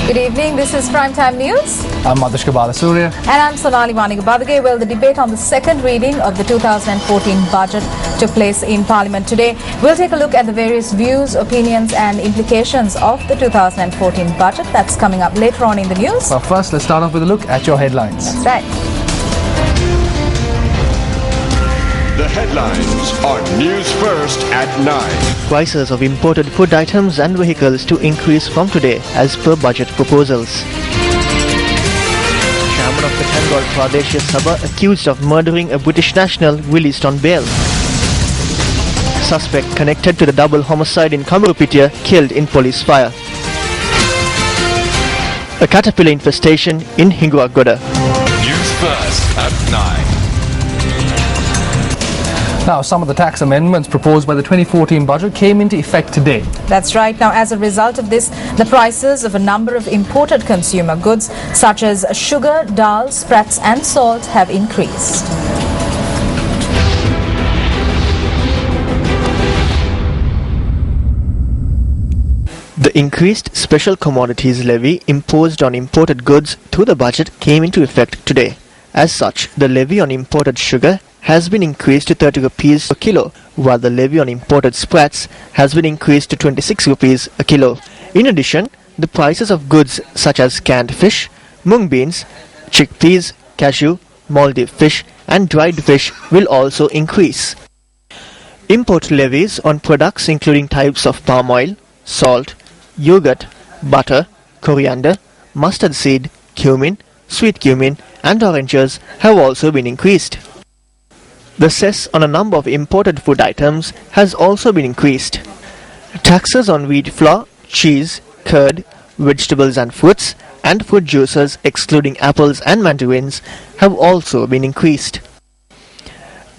Good evening, this is Primetime News. I'm Madhushka Balasuriya. And I'm Sonali Manigabadige. Well, the debate on the second reading of the 2014 budget took place in Parliament today. We'll take a look at the various views, opinions and implications of the 2014 budget. That's coming up later on in the news. Well, first, let's start off with a look at your headlines. That's right. The headlines on News First at 9. Prices of imported food items and vehicles to increase from today as per budget proposals. Chairman of the Bengal Pradesh Sabha accused of murdering a British national released on bail. Suspect connected to the double homicide in Kamarupitia killed in police fire. A caterpillar infestation in Hingwagoda. News First at 9. Now, some of the tax amendments proposed by the 2014 budget came into effect today. That's right. Now, as a result of this, the prices of a number of imported consumer goods such as sugar, dal, sprats and salt have increased. The increased special commodities levy imposed on imported goods through the budget came into effect today. As such, the levy on imported sugar has been increased to 30 rupees per kilo, while the levy on imported sprats has been increased to 26 rupees a kilo. In addition, the prices of goods such as canned fish, mung beans, chickpeas, cashew, moldy fish and dried fish will also increase. Import levies on products including types of palm oil, salt, yogurt, butter, coriander, mustard seed, cumin, sweet cumin and oranges have also been increased. The cess on a number of imported food items has also been increased. Taxes on wheat flour, cheese, curd, vegetables and fruits, and fruit juices excluding apples and mandarins have also been increased.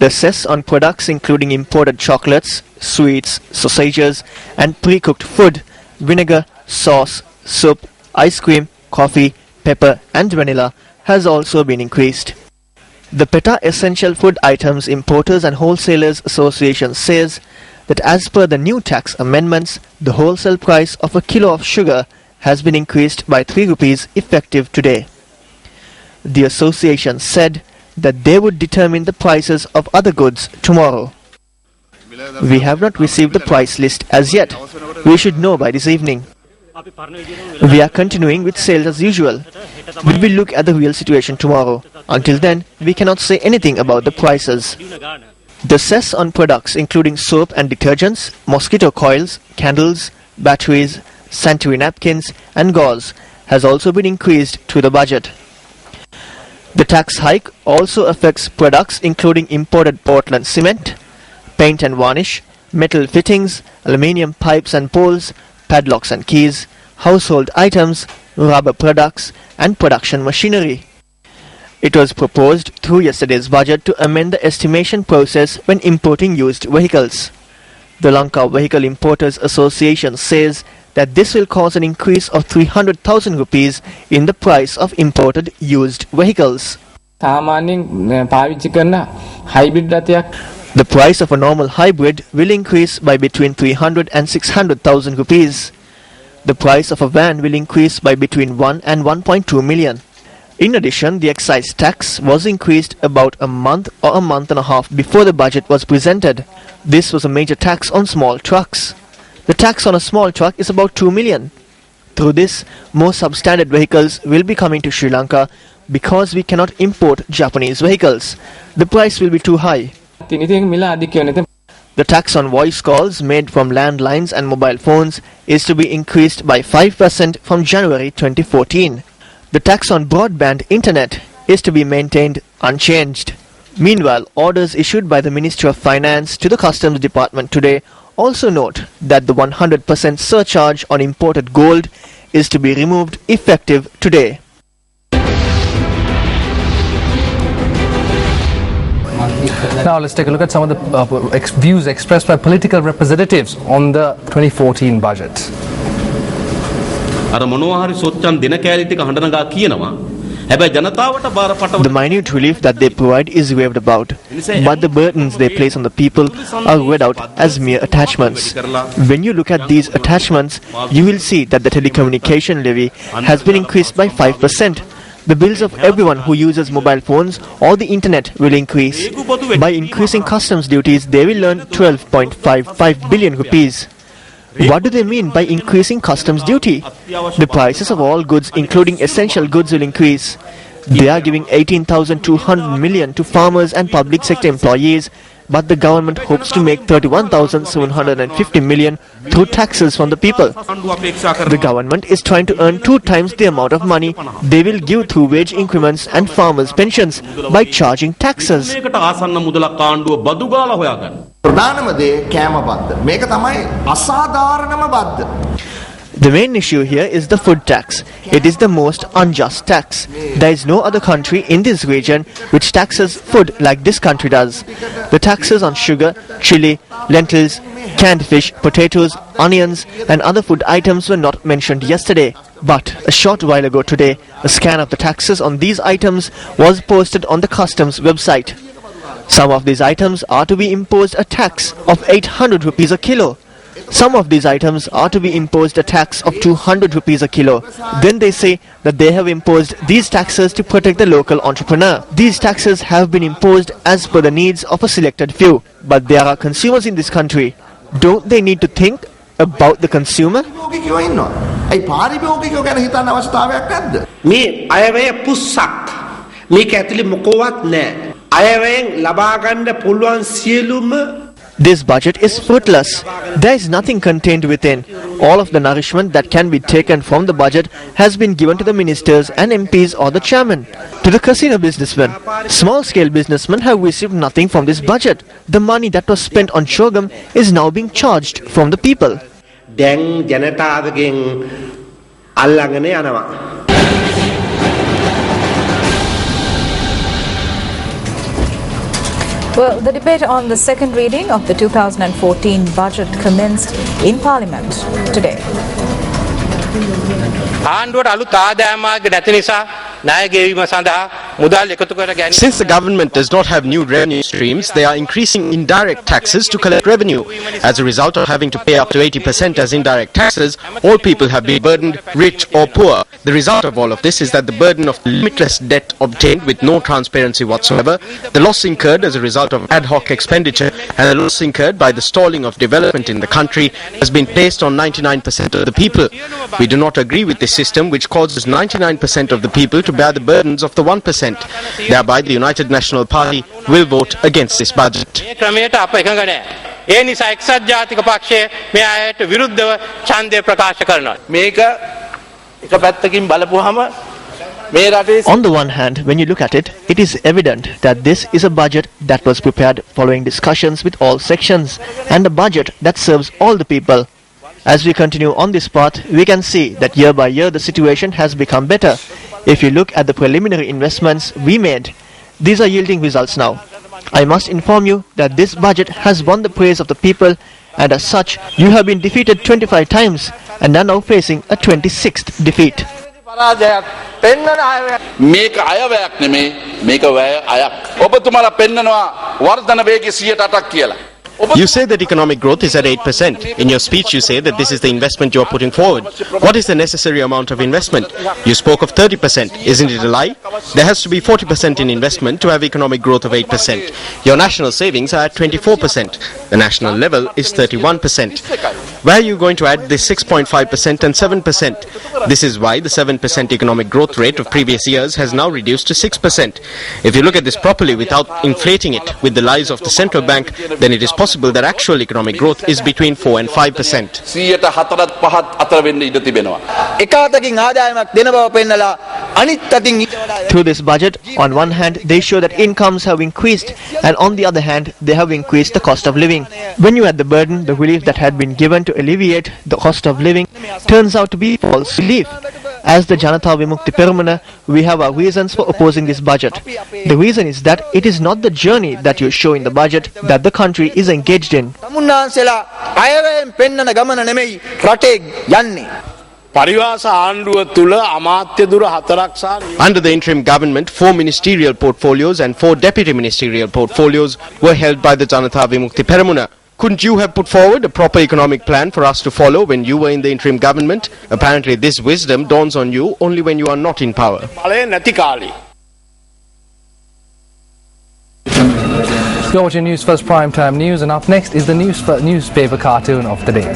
The cess on products including imported chocolates, sweets, sausages, and pre-cooked food, vinegar, sauce, soup, ice cream, coffee, pepper, and vanilla has also been increased. The PETA Essential Food Items Importers and Wholesalers Association says that as per the new tax amendments, the wholesale price of a kilo of sugar has been increased by 3 rupees effective today. The association said that they would determine the prices of other goods tomorrow. We have not received the price list as yet. We should know by this evening. We are continuing with sales as usual. We will look at the real situation tomorrow. Until then, we cannot say anything about the prices. The cess on products including soap and detergents, mosquito coils, candles, batteries, sanitary napkins and gauze has also been increased through the budget. The tax hike also affects products including imported Portland cement, paint and varnish, metal fittings, aluminium pipes and poles, padlocks and keys, household items, rubber products and production machinery. It was proposed through yesterday's budget to amend the estimation process when importing used vehicles. The Lanka Vehicle Importers Association says that this will cause an increase of 300,000 rupees in the price of imported used vehicles. The price of a normal hybrid will increase by between 300 and 600,000 rupees. The price of a van will increase by between 1 and 1.2 million. In addition, the excise tax was increased about a month or a month and a half before the budget was presented. This was a major tax on small trucks. The tax on a small truck is about 2 million. Through this, more substandard vehicles will be coming to Sri Lanka because we cannot import Japanese vehicles. The price will be too high. The tax on voice calls made from landlines and mobile phones is to be increased by 5% from January 2014. The tax on broadband internet is to be maintained unchanged. Meanwhile, orders issued by the Ministry of Finance to the Customs Department today also note that the 100% surcharge on imported gold is to be removed effective today. Now, let's take a look at some of the views expressed by political representatives on the 2014 budget. අර මොනවා හරි සොච්චන් දෙන කැලී ටික හඬනගා කියනවා The minute relief that they provide is raved about, but the burdens they place on the people are read out as mere attachments. When you look at these attachments, you will see that the telecommunication levy has been increased by 5%. The bills of everyone who uses mobile phones or the internet will increase. By increasing customs duties, they will earn 12.55 billion rupees. What do they mean by increasing customs duty? The prices of all goods, including essential goods, will increase. They are giving 18,200 million to farmers and public sector employees, but the government hopes to make 31,750 million through taxes from the people. The government is trying to earn 2 times the amount of money they will give through wage increments and farmers' pensions by charging taxes. The main issue here is the food tax. It is the most unjust tax. There is no other country in this region which taxes food like this country does. The taxes on sugar, chili, lentils, canned fish, potatoes, onions and other food items were not mentioned yesterday. But a short while ago today, a scan of the taxes on these items was posted on the customs website. Some of these items are to be imposed a tax of 800 rupees a kilo. Some of these items are to be imposed a tax of 200 rupees a kilo. Then they say that they have imposed these taxes to protect the local entrepreneur. These taxes have been imposed as per the needs of a selected few. But there are consumers in this country. Don't they need to think about the consumer? මේ අයවැය පුස්සක් මේක ඇතුලේ මොකවත් නැහැ අයවැයෙන් ලබා ගන්න පුළුවන් සියලුම. This budget is fruitless. There is nothing contained within. All of the nourishment that can be taken from the budget has been given to the ministers and MPs or the chairman. To the casino businessmen, small-scale businessmen have received nothing from this budget. The money that was spent on Shogam is now being charged from the people. දැන් ජනතාවගෙන් අල්ලගෙන යනවා. Well, the debate on the second reading of the 2014 budget commenced in Parliament today. Since the government does not have new revenue streams, they are increasing indirect taxes to collect revenue. As a result of having to pay up to 80% as indirect taxes, all people have been burdened, rich or poor. The result of all of this is that the burden of limitless debt obtained with no transparency whatsoever, the loss incurred as a result of ad hoc expenditure, and the loss incurred by the stalling of development in the country has been placed on 99% of the people. We do not agree with this system which causes 99% of the people to bear the burdens of the 1%. Thereby, the United National Party will vote against this budget. ඒ නිසා එක්සත් ජාතික පක්ෂය මේ අයට විරුද්ධව ඡන්දය ප්‍රකාශ කරනවා. මේක එක පැත්තකින් බලපුවාම මේ රටේ On the one hand, when you look at it, it is evident that this is a budget that was prepared following discussions with all sections and a budget that serves all the people. As we continue on this path, we can see that year by year the situation has become better. If you look at the preliminary investments we made, these are yielding results now. I must inform you that this budget has won the praise of the people, and as such, you have been defeated 25 times and are now facing a 26th defeat. මේක අයවැයක් නෙමේ මේක වැය අයක්. ඔබතුමාලා පෙන්නනවා වර්ධන වේගය 108ක් කියලා. You say that economic growth is at 8%. In your speech, you say that this is the investment you are putting forward. What is the necessary amount of investment? You spoke of 30%. Isn't it a lie? There has to be 40% in investment to have economic growth of 8%. Your national savings are at 24%. The national level is 31%. Where are you going to add this 6.5% and 7%? This is why the 7% economic growth rate of previous years has now reduced to 6%. If you look at this properly without inflating it with the lies of the central bank, then it is possible that actual economic growth is between 4 and 5%. Through this budget, on one hand, they show that incomes have increased, and on the other hand, they have increased the cost of living. When you add the burden, the relief that had been given to alleviate the cost of living turns out to be false relief. As the Janata Vimukti Peramana, we have our reasons for opposing this budget. The reason is that it is not the journey that you show in the budget that the country is engaged in. පරිවාස ආණ්ඩුව තුළ අමාත්‍ය දුර 4ක් සහ Under the interim government, 4 ministerial portfolios and 4 deputy ministerial portfolios were held by the Janatha Vimukthi Peramuna. Couldn't you have put forward a proper economic plan for us to follow when you were in the interim government? Apparently this wisdom dawns on you only when you are not in power. බලය නැති කාලේ. You're watching News First Primetime News, and up next is the newspaper cartoon of the day.